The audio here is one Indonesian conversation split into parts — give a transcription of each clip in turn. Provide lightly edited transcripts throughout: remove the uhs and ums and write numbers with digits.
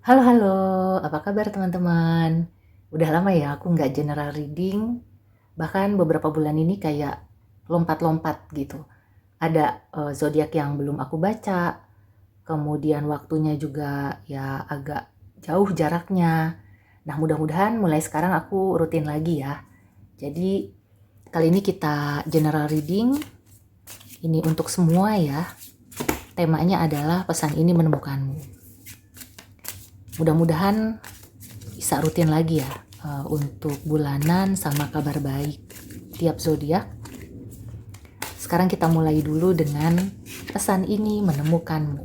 Halo halo, apa kabar teman-teman? Udah lama ya aku nggak general reading, bahkan beberapa bulan ini kayak lompat-lompat gitu. Ada zodiak yang belum aku baca, kemudian waktunya juga ya agak jauh jaraknya. Nah mudah-mudahan mulai sekarang aku rutin lagi ya. Jadi kali ini kita general reading, ini untuk semua ya. Temanya adalah pesan ini menemukanmu. Mudah-mudahan bisa rutin lagi ya untuk bulanan sama kabar baik tiap zodiak. Sekarang kita mulai dulu dengan pesan ini menemukanmu.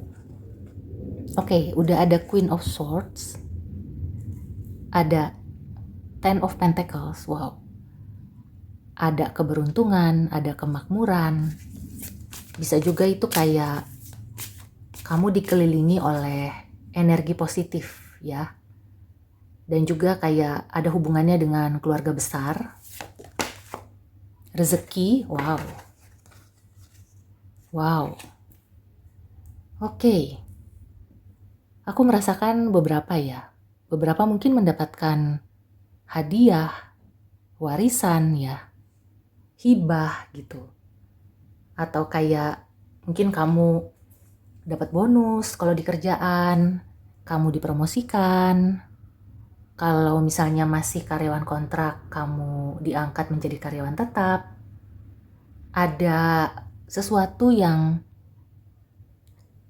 Oke, udah ada Queen of Swords, ada Ten of Pentacles, wow. Ada keberuntungan, ada kemakmuran. Bisa juga itu kayak kamu dikelilingi oleh energi positif ya. Dan juga kayak ada hubungannya dengan keluarga besar. Rezeki, wow. Wow. Oke. Aku merasakan beberapa ya. Beberapa mungkin mendapatkan hadiah, warisan ya, hibah gitu. Atau kayak mungkin kamu dapat bonus kalau di kerjaan, kamu dipromosikan. Kalau misalnya masih karyawan kontrak, kamu diangkat menjadi karyawan tetap. Ada sesuatu yang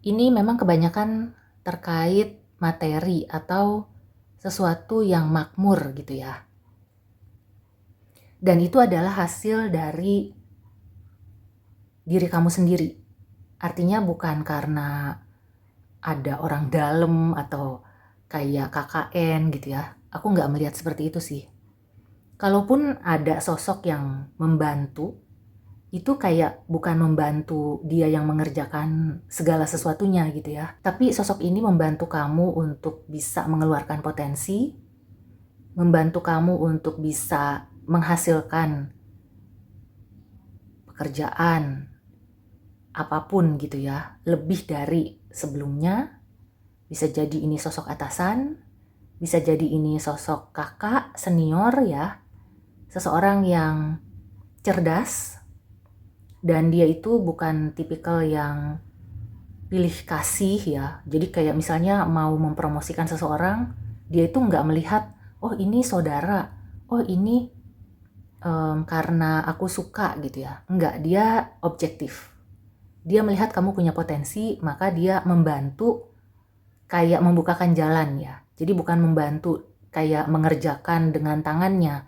ini memang kebanyakan terkait materi atau sesuatu yang makmur gitu ya. Dan itu adalah hasil dari diri kamu sendiri. Artinya bukan karena ada orang dalam atau kayak KKN gitu ya. Aku nggak melihat seperti itu sih. Kalaupun ada sosok yang membantu, itu kayak bukan membantu dia yang mengerjakan segala sesuatunya gitu ya. Tapi sosok ini membantu kamu untuk bisa mengeluarkan potensi, membantu kamu untuk bisa menghasilkan pekerjaan, apapun gitu ya, lebih dari sebelumnya. Bisa jadi ini sosok atasan, bisa jadi ini sosok kakak, senior ya, seseorang yang cerdas, dan dia itu bukan tipikal yang pilih kasih ya. Jadi kayak misalnya mau mempromosikan seseorang, dia itu nggak melihat, oh ini saudara, oh ini karena aku suka gitu ya. Enggak, dia objektif. Dia melihat kamu punya potensi, maka dia membantu kayak membukakan jalan ya. Jadi bukan membantu kayak mengerjakan dengan tangannya,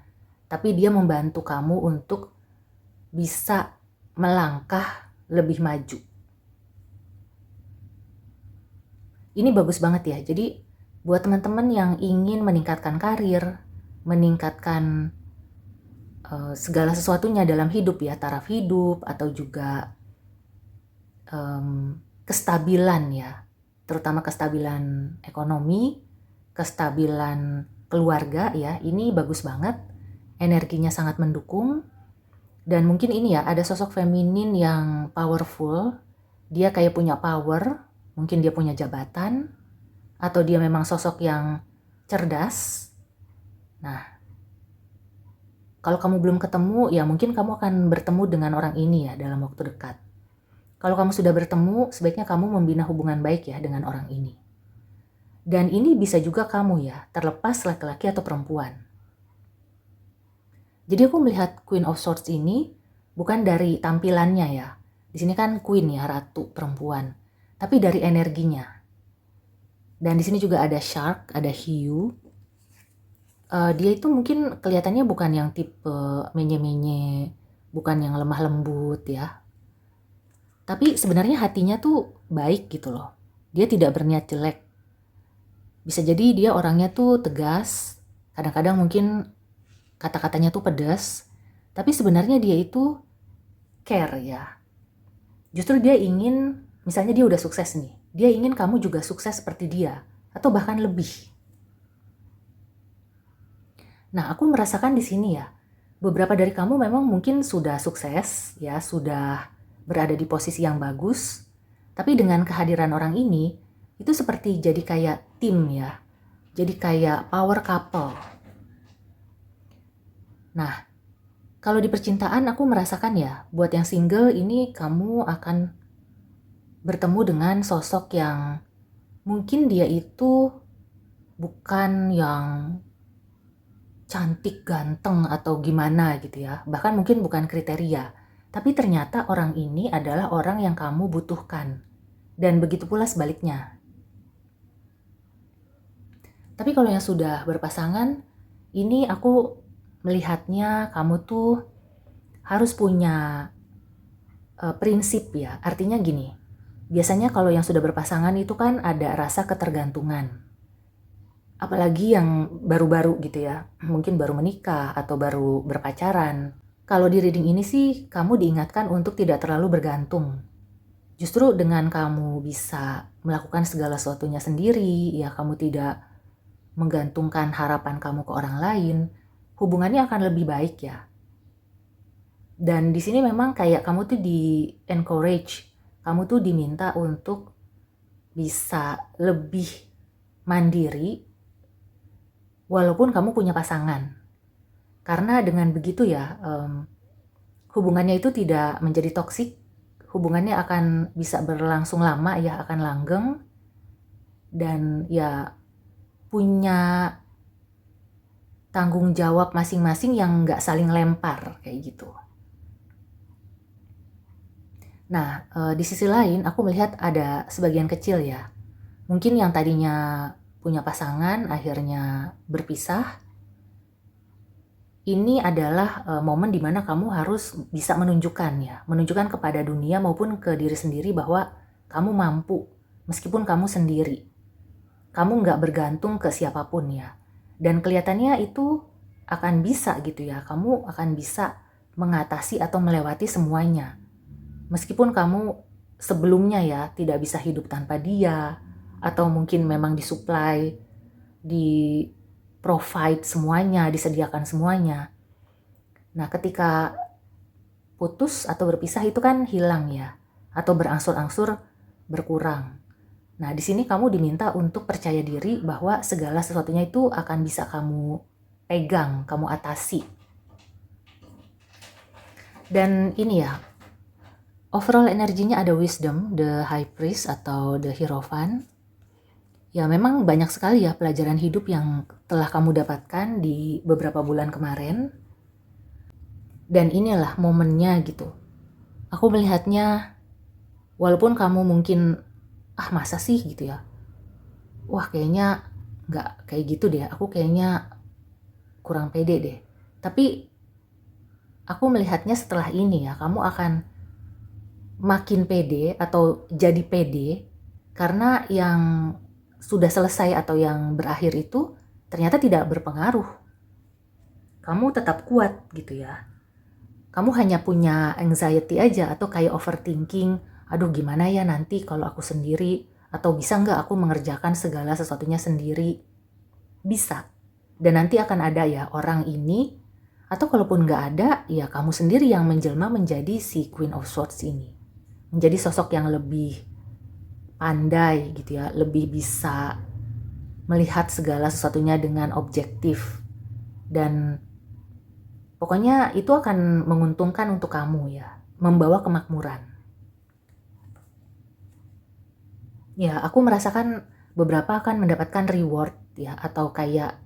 tapi dia membantu kamu untuk bisa melangkah lebih maju. Ini bagus banget ya. Jadi buat teman-teman yang ingin meningkatkan karir, meningkatkan segala sesuatunya dalam hidup ya, taraf hidup atau juga kestabilan ya, terutama kestabilan ekonomi, kestabilan keluarga ya, ini bagus banget, energinya sangat mendukung. Dan mungkin ini ya, ada sosok feminin yang powerful, dia kayak punya power, mungkin dia punya jabatan, atau dia memang sosok yang cerdas. Nah, kalau kamu belum ketemu, ya mungkin kamu akan bertemu dengan orang ini ya dalam waktu dekat. Kalau kamu sudah bertemu, sebaiknya kamu membina hubungan baik ya dengan orang ini. Dan ini bisa juga kamu ya, terlepas laki-laki atau perempuan. Jadi aku melihat Queen of Swords ini bukan dari tampilannya ya. Di sini kan Queen ya, ratu perempuan. Tapi dari energinya. Dan di sini juga ada Shark, ada hiu. Dia itu mungkin kelihatannya bukan yang tipe menye-menye, bukan yang lemah lembut ya. Tapi sebenarnya hatinya tuh baik gitu loh. Dia tidak berniat jelek. Bisa jadi dia orangnya tuh tegas, kadang-kadang mungkin kata-katanya tuh pedas, tapi sebenarnya dia itu care ya. Justru dia ingin, misalnya dia udah sukses nih, dia ingin kamu juga sukses seperti dia, atau bahkan lebih. Nah, aku merasakan di sini ya, beberapa dari kamu memang mungkin sudah sukses, ya, sudah berada di posisi yang bagus, tapi dengan kehadiran orang ini, itu seperti jadi kayak tim ya. Jadi kayak power couple. Nah, kalau di percintaan aku merasakan ya, buat yang single ini kamu akan bertemu dengan sosok yang mungkin dia itu bukan yang cantik, ganteng, atau gimana gitu ya. Bahkan mungkin bukan kriteria. Tapi ternyata orang ini adalah orang yang kamu butuhkan. Dan begitu pula sebaliknya. Tapi kalau yang sudah berpasangan, ini aku melihatnya kamu tuh harus punya prinsip ya. Artinya gini, biasanya kalau yang sudah berpasangan itu kan ada rasa ketergantungan. Apalagi yang baru-baru gitu ya, mungkin baru menikah atau baru berpacaran. Kalau di reading ini sih kamu diingatkan untuk tidak terlalu bergantung. Justru dengan kamu bisa melakukan segala sesuatunya sendiri, ya kamu tidak menggantungkan harapan kamu ke orang lain, hubungannya akan lebih baik ya. Dan di sini memang kayak kamu tuh di encourage, kamu tuh diminta untuk bisa lebih mandiri walaupun kamu punya pasangan. Karena dengan begitu ya, hubungannya itu tidak menjadi toksik, hubungannya akan bisa berlangsung lama ya, akan langgeng, dan ya punya tanggung jawab masing-masing yang nggak saling lempar kayak gitu. Nah, di sisi lain aku melihat ada sebagian kecil ya, mungkin yang tadinya punya pasangan akhirnya berpisah. Ini adalah momen dimana kamu harus bisa menunjukkan kepada dunia maupun ke diri sendiri bahwa kamu mampu, meskipun kamu sendiri. Kamu nggak bergantung ke siapapun ya. Dan kelihatannya itu akan bisa gitu ya, kamu akan bisa mengatasi atau melewati semuanya. Meskipun kamu sebelumnya ya tidak bisa hidup tanpa dia, atau mungkin memang disuplai, di provide semuanya, disediakan semuanya. Nah, ketika putus atau berpisah itu kan hilang ya, atau berangsur-angsur berkurang. Nah, di sini kamu diminta untuk percaya diri bahwa segala sesuatunya itu akan bisa kamu pegang, kamu atasi. Dan ini ya, overall energinya ada wisdom, the high priest atau the hierophant. Ya memang banyak sekali ya pelajaran hidup yang telah kamu dapatkan di beberapa bulan kemarin. Dan inilah momennya gitu. Aku melihatnya, walaupun kamu mungkin, masa sih gitu ya. Wah kayaknya gak kayak gitu deh, aku kayaknya kurang pede deh. Tapi aku melihatnya setelah ini ya, kamu akan makin pede atau jadi pede. Karena yang sudah selesai atau yang berakhir itu ternyata tidak berpengaruh. Kamu tetap kuat gitu ya. Kamu hanya punya anxiety aja atau kayak overthinking, aduh gimana ya nanti kalau aku sendiri, atau bisa nggak aku mengerjakan segala sesuatunya sendiri. Bisa. Dan nanti akan ada ya orang ini, atau kalaupun nggak ada, ya kamu sendiri yang menjelma menjadi si Queen of Swords ini. Menjadi sosok yang lebih pandai gitu ya, lebih bisa melihat segala sesuatunya dengan objektif. Dan pokoknya itu akan menguntungkan untuk kamu ya, membawa kemakmuran. Ya, aku merasakan beberapa akan mendapatkan reward ya, atau kayak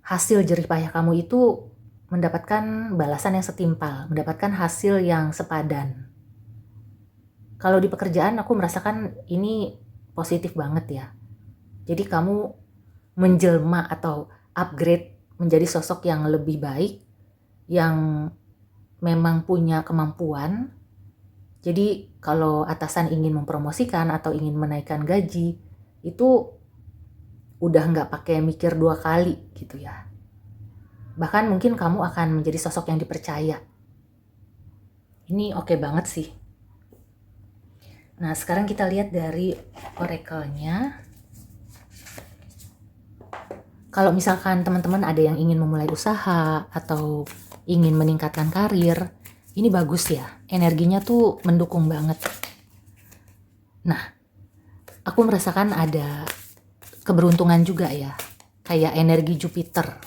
hasil jerih payah kamu itu mendapatkan balasan yang setimpal, mendapatkan hasil yang sepadan. Kalau di pekerjaan aku merasakan ini positif banget ya. Jadi kamu menjelma atau upgrade menjadi sosok yang lebih baik, yang memang punya kemampuan. Jadi kalau atasan ingin mempromosikan atau ingin menaikkan gaji, itu udah nggak pakai mikir 2 kali gitu ya. Bahkan mungkin kamu akan menjadi sosok yang dipercaya. Ini oke banget sih. Nah, sekarang kita lihat dari oracle-nya. Kalau misalkan teman-teman ada yang ingin memulai usaha atau ingin meningkatkan karir, ini bagus ya. Energinya tuh mendukung banget. Nah, aku merasakan ada keberuntungan juga ya. kayak energi Jupiter.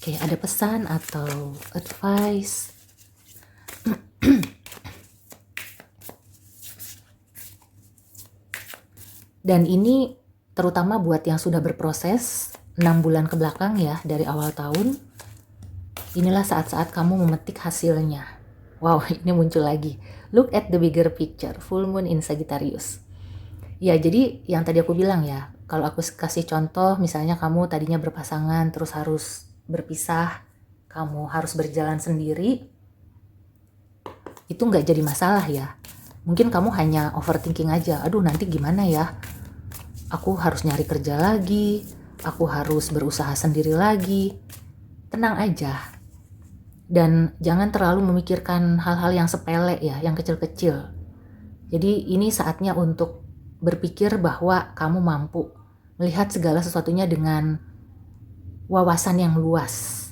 Kayak ada pesan atau advice. Dan ini terutama buat yang sudah berproses 6 bulan ke belakang ya, dari awal tahun. Inilah saat-saat kamu memetik hasilnya. Wow, ini muncul lagi. Look at the bigger picture, full moon in Sagittarius. Ya, jadi yang tadi aku bilang ya, kalau aku kasih contoh, misalnya kamu tadinya berpasangan, terus harus berpisah, kamu harus berjalan sendiri, itu nggak jadi masalah ya. Mungkin kamu hanya overthinking aja, aduh nanti gimana ya, aku harus nyari kerja lagi, aku harus berusaha sendiri lagi. Tenang aja. Dan jangan terlalu memikirkan hal-hal yang sepele ya, yang kecil-kecil. Jadi ini saatnya untuk berpikir bahwa kamu mampu melihat segala sesuatunya dengan wawasan yang luas.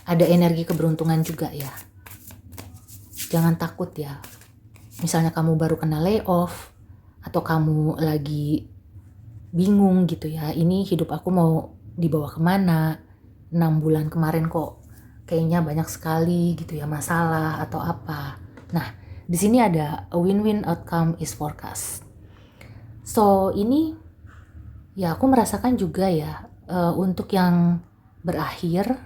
Ada energi keberuntungan juga ya. Jangan takut ya. Misalnya kamu baru kena layoff, atau kamu lagi bingung gitu ya, ini hidup aku mau dibawa kemana, 6 bulan kemarin kok kayaknya banyak sekali gitu ya masalah atau apa. Nah, di sini ada a win-win outcome is forecast. So ini ya aku merasakan juga ya, untuk yang berakhir,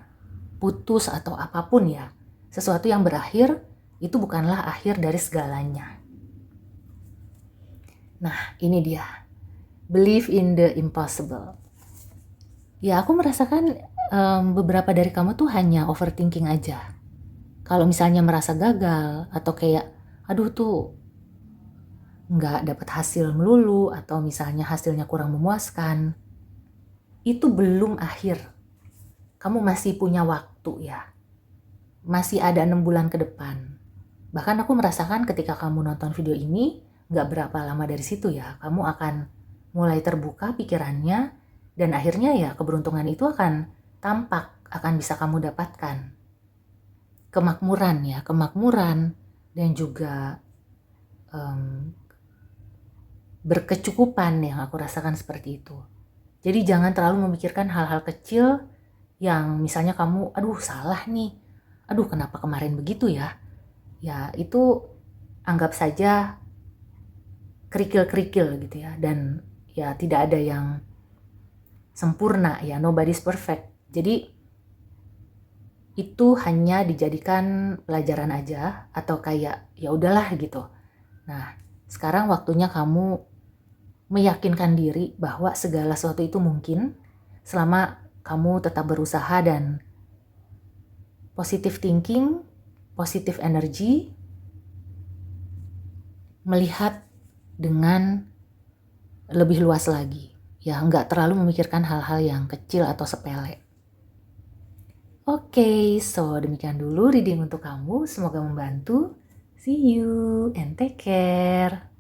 putus atau apapun ya, sesuatu yang berakhir itu bukanlah akhir dari segalanya. Nah, ini dia. Believe in the impossible. Ya, aku merasakan beberapa dari kamu tuh hanya overthinking aja. Kalau misalnya merasa gagal atau kayak, aduh tuh nggak dapat hasil melulu, atau misalnya hasilnya kurang memuaskan, itu belum akhir. Kamu masih punya waktu ya. Masih ada 6 bulan ke depan. Bahkan aku merasakan ketika kamu nonton video ini, nggak berapa lama dari situ ya, kamu akan mulai terbuka pikirannya, dan akhirnya ya keberuntungan itu akan tampak, akan bisa kamu dapatkan. Kemakmuran ya, kemakmuran dan juga berkecukupan yang aku rasakan seperti itu. Jadi jangan terlalu memikirkan hal-hal kecil yang misalnya kamu, aduh salah nih, aduh kenapa kemarin begitu ya. Ya itu anggap saja kerikil-kerikil gitu ya, dan ya tidak ada yang sempurna ya, nobody's perfect. Jadi itu hanya dijadikan pelajaran aja, atau kayak ya udahlah gitu. Nah, sekarang waktunya kamu meyakinkan diri bahwa segala sesuatu itu mungkin selama kamu tetap berusaha dan positive thinking, positive energy, melihat dengan lebih luas lagi. Ya, nggak terlalu memikirkan hal-hal yang kecil atau sepele. Oke, so demikian dulu reading untuk kamu. Semoga membantu. See you and take care.